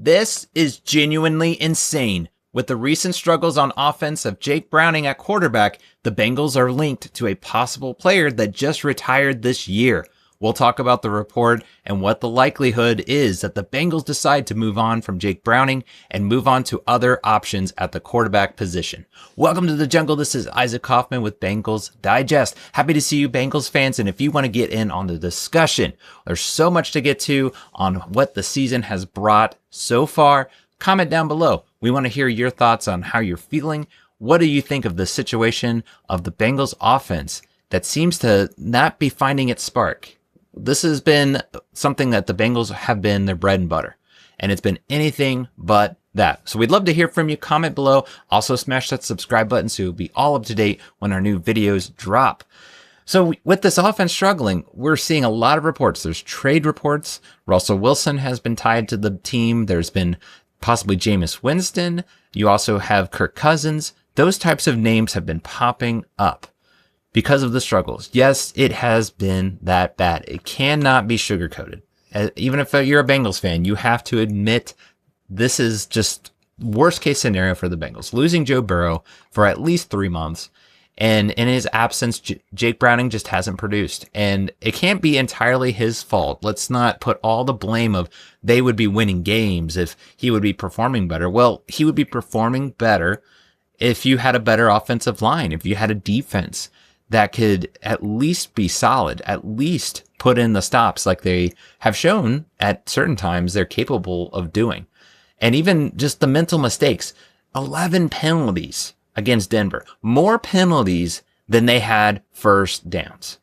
This is genuinely insane. With the recent struggles on offense of Jake Browning at quarterback, the Bengals are linked to a possible player that just retired this year. We'll talk about the report and what the likelihood is that the Bengals decide to move on from Jake Browning and move on to other options at the quarterback position. Welcome to the jungle. This is Isaac Coffman with Bengals Digest. Happy to see you, Bengals fans. And if you want to get in on the discussion, there's so much to get to on what the season has brought so far. Comment down below. We want to hear your thoughts on how you're feeling. What do you think of the situation of the Bengals offense that seems to not be finding its spark? This has been something that the Bengals have been their bread and butter, and it's been anything but that. So we'd love to hear from you. Comment below. Also smash that subscribe button so you'll be all up to date when our new videos drop. So with this offense struggling, we're seeing a lot of reports. There's trade reports. Russell Wilson has been tied to the team. There's been possibly Jameis Winston. You also have Kirk Cousins. Those types of names have been popping up because of the struggles. Yes, it has been that bad. It cannot be sugarcoated. Even if you're a Bengals fan, you have to admit this is just worst case scenario for the Bengals. Losing Joe Burrow for at least 3 months. And in his absence, Jake Browning just hasn't produced. And it can't be entirely his fault. Let's not put all the blame of they would be winning games if he would be performing better. Well, he would be performing better if you had a better offensive line, if you had a defense that could at least be solid, at least put in the stops like they have shown at certain times they're capable of doing. And even just the mental mistakes, 11 penalties against Denver, more penalties than they had first downs.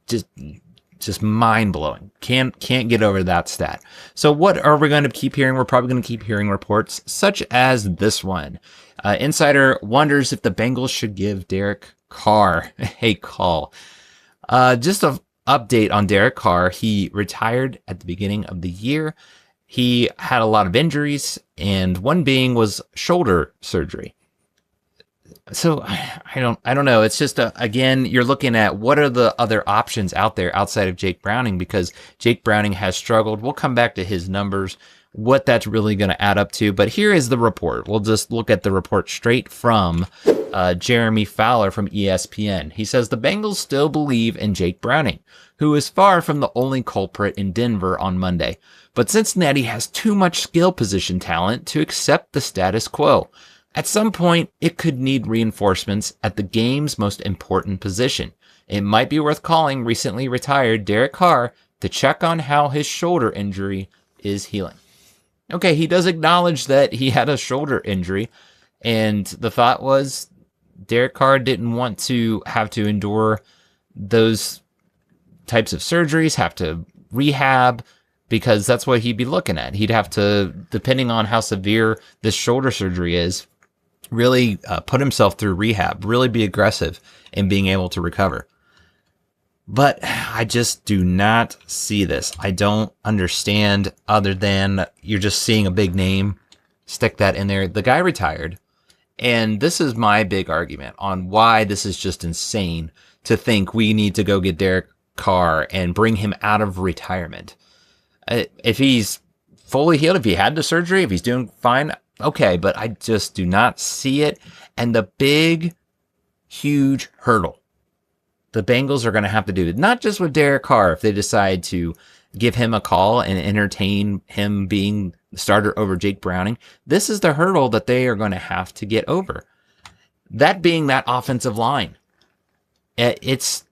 Just mind blowing. Can't get over that stat. So what are we going to keep hearing? We're probably going to keep hearing reports such as this one. Insider wonders if the Bengals should give Derek Carr a call. Just an update on Derek Carr. He retired at the beginning of the year. He had a lot of injuries, and one being was shoulder surgery. So I don't know. It's just, again, you're looking at what are the other options out there outside of Jake Browning, because Jake Browning has struggled. We'll come back to his numbers, what that's really going to add up to. But here is the report. We'll just look at the report straight from Jeremy Fowler from ESPN. He says the Bengals still believe in Jake Browning, who is far from the only culprit in Denver on Monday. But Cincinnati has too much skill position talent to accept the status quo. At some point, it could need reinforcements at the game's most important position. It might be worth calling recently retired Derek Carr to check on how his shoulder injury is healing. Okay, he does acknowledge that he had a shoulder injury, and the thought was Derek Carr didn't want to have to endure those types of surgeries, have to rehab, because that's what he'd be looking at. He'd have to, depending on how severe this shoulder surgery is, really put himself through rehab, really be aggressive in being able to recover. But I just do not see this. I don't understand, other than you're just seeing a big name, stick that in there. The guy retired. And this is my big argument on why this is just insane to think we need to go get Derek Carr and bring him out of retirement. If he's fully healed, if he had the surgery, if he's doing fine, okay, but I just do not see it. And the big, huge hurdle the Bengals are going to have to do, not just with Derek Carr, if they decide to give him a call and entertain him being the starter over Jake Browning, this is the hurdle that they are going to have to get over. That being that offensive line. It's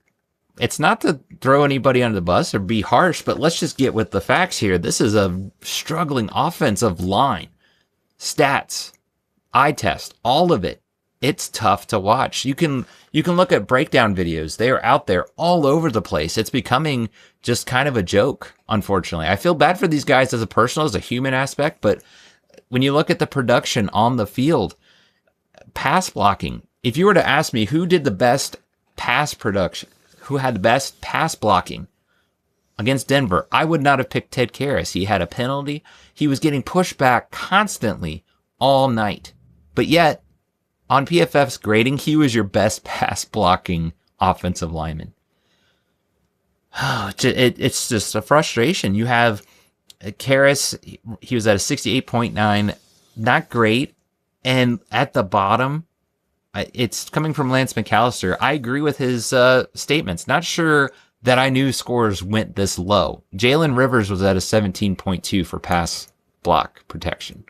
not to throw anybody under the bus or be harsh, but let's just get with the facts here. This is a struggling offensive line. Stats, eye test, all of it. It's tough to watch. You can look at breakdown videos. They are out there all over the place. It's becoming just kind of a joke, unfortunately. I feel bad for these guys as a personal, as a human aspect, but when you look at the production on the field, pass blocking, if you were to ask me who did the best pass production, who had the best pass blocking against Denver, I would not have picked Ted Karras. He had a penalty. He was getting pushed back constantly all night. But yet, on PFF's grading, he was your best pass blocking offensive lineman. It's just a frustration. You have Karras, he was at a 68.9, not great. And at the bottom, it's coming from Lance McAllister. I agree with his statements. Not sure that I knew scores went this low. Jalen Rivers was at a 17.2 for pass block protection.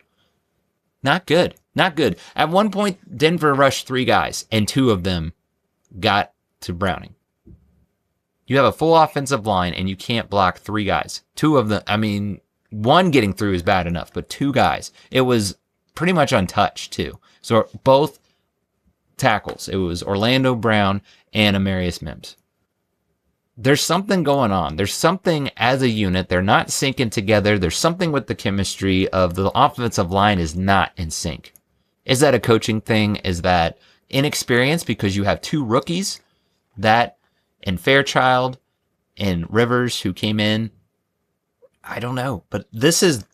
Not good. Not good. At one point, Denver rushed 3 guys, and 2 of them got to Browning. You have a full offensive line, and you can't block 3 guys. 2 of them, I mean, 1 getting through is bad enough, but 2 guys. It was pretty much untouched, too. So both tackles, it was Orlando Brown and Amarius Mims. There's something going on. There's something as a unit. They're not syncing together. There's something with the chemistry of the offensive line is not in sync. Is that a coaching thing? Is that inexperience because you have 2 rookies, that and Fairchild and Rivers who came in? I don't know, but this is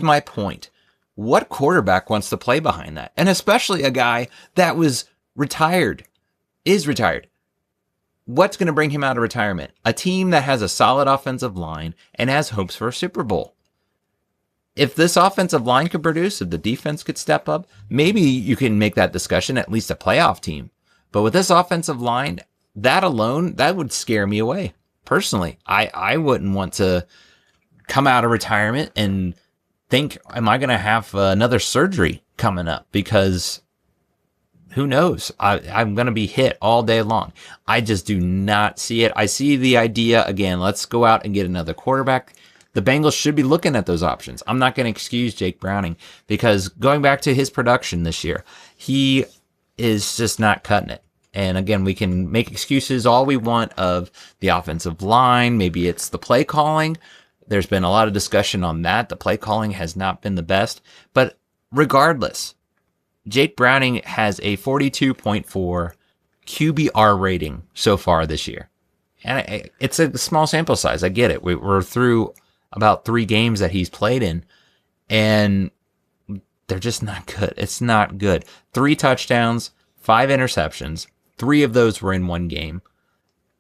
my point. What quarterback wants to play behind that? And especially a guy that was retired, is retired. What's going to bring him out of retirement? A team that has a solid offensive line and has hopes for a Super Bowl. If this offensive line could produce, if the defense could step up, maybe you can make that discussion at least a playoff team. But with this offensive line, that alone, that would scare me away. Personally, I wouldn't want to come out of retirement and think, am I going to have another surgery coming up? Because who knows? I'm going to be hit all day long. I just do not see it. I see the idea, again, let's go out and get another quarterback. The Bengals should be looking at those options. I'm not going to excuse Jake Browning because going back to his production this year, he is just not cutting it. And again, we can make excuses all we want of the offensive line. Maybe it's the play calling. There's been a lot of discussion on that. The play calling has not been the best. But regardless, Jake Browning has a 42.4 QBR rating so far this year. And it's a small sample size. I get it. We're through about 3 games that he's played in, and they're just not good. It's not good. 3 touchdowns, 5 interceptions. 3 of those were in 1 game.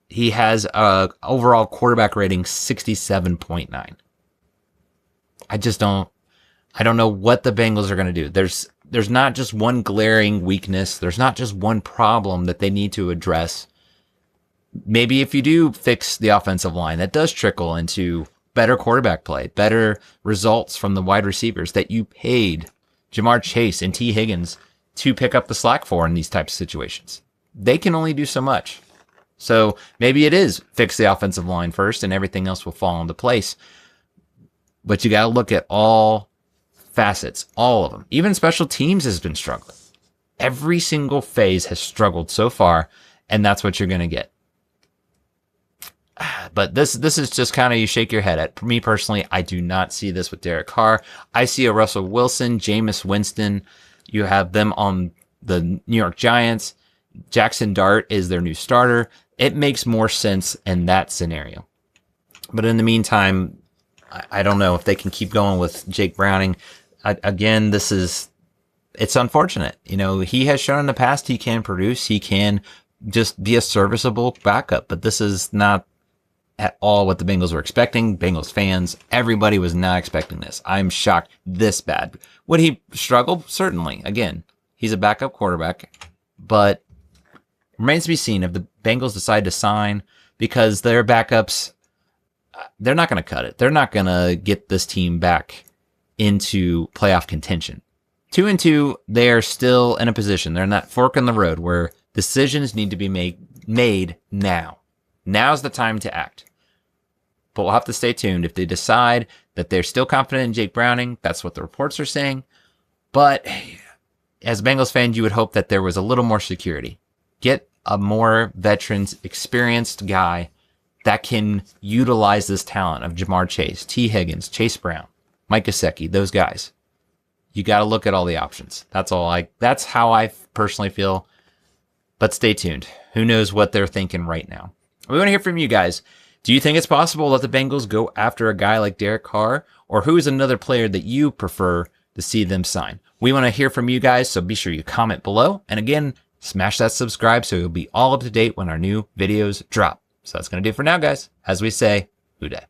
He has a overall quarterback rating 67.9. I don't know what the Bengals are going to do. There's not just one glaring weakness. There's not just one problem that they need to address. Maybe if you do fix the offensive line, that does trickle into better quarterback play, better results from the wide receivers that you paid Jamar Chase and T. Higgins to pick up the slack for in these types of situations. They can only do so much. So maybe it is fix the offensive line first and everything else will fall into place. But you got to look at all facets, all of them. Even special teams has been struggling. Every single phase has struggled so far, and that's what you're going to get. But this is just kind of you shake your head at. For me personally, I do not see this with Derek Carr. I see a Russell Wilson, Jameis Winston. You have them on the New York Giants. Jackson Dart is their new starter. It makes more sense in that scenario. But in the meantime, I don't know if they can keep going with Jake Browning. Again, it's unfortunate. You know, he has shown in the past he can produce. He can just be a serviceable backup. But this is not at all what the Bengals were expecting. Bengals fans, everybody was not expecting this. I'm shocked this bad. Would he struggle? Certainly. Again, he's a backup quarterback. But remains to be seen if the Bengals decide to sign, because their backups, they're not going to cut it. They're not going to get this team back into playoff contention. 2-2, they are still in a position. They're in that fork in the road where decisions need to be made now. Now's the time to act. But we'll have to stay tuned. If they decide that they're still confident in Jake Browning, that's what the reports are saying. But as a Bengals fan, you would hope that there was a little more security. Get a more veterans, experienced guy that can utilize this talent of Jamar Chase, T. Higgins, Chase Brown, Mike Gesicki, those guys. You got to look at all the options. That's how I personally feel. But stay tuned. Who knows what they're thinking right now. We want to hear from you guys. Do you think it's possible that the Bengals go after a guy like Derek Carr? Or who is another player that you prefer to see them sign? We want to hear from you guys, so be sure you comment below. And again, smash that subscribe so you'll be all up to date when our new videos drop. So that's going to do it for now, guys. As we say, Hoo Day.